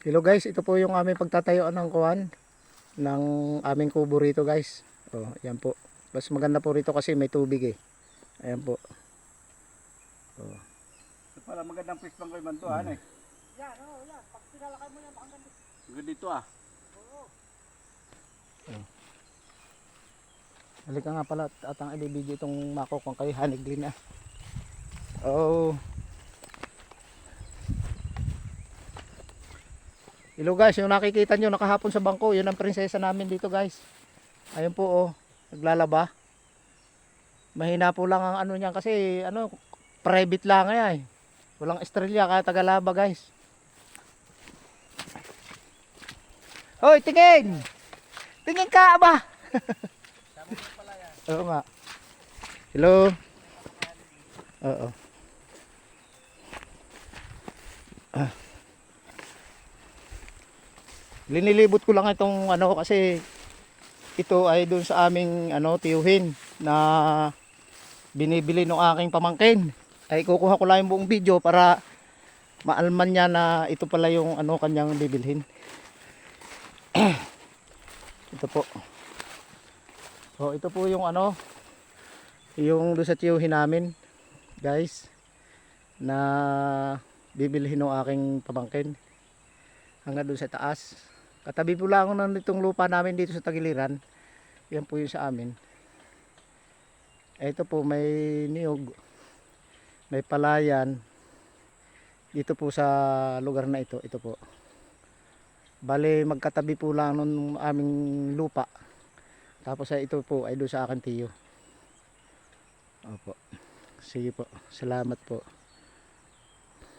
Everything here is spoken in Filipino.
Hello guys, ito po yung aming pagtatayuan ng kuwan ng aming kubo rito guys. Oh, yan po. Mas maganda po rito kasi may tubig eh. Ayan po. Oh. Ito pala magandang fish bang kayo man to, ano eh. Yan, oo, yan. Pag pinalakay mo yan, baka ganda. Good dito ah. Oo. Halika nga pala at ang i-video itong makokong kay Haniglin ah. Oh. Hello guys, yung nakikita nyo nakahapon sa bangko, yun ang prinsesa namin dito guys. Ayun po oh, naglalaba. Mahina po lang ang ano niyan kasi ano, private lang nga eh. Walang estrelya kaya tagalaba guys. Hoy, tingin! Tingin ka ba? Oo nga. Hello. Oo. Linilibot ko lang itong ano kasi ito ay doon sa aming ano tiyuhin na binibili ng aking pamangkin. Ay kukuha ko lang yung buong video para maalman niya na ito pala yung ano kanyang bibilhin. Ito po. So ito po yung ano yung doon sa tiyuhin namin guys na bibilhin ng aking pamangkin hanggang doon sa taas. Katabi po lang ng itong lupa namin dito sa Tagiliran. Yan po yung sa amin. Ito po may niyog, may palayan dito po sa lugar na ito. Ito po. Bale magkatabi po lang ng aming lupa. Tapos ay ito po ay doon sa akin tiyo. Opo. Sige po. Salamat po.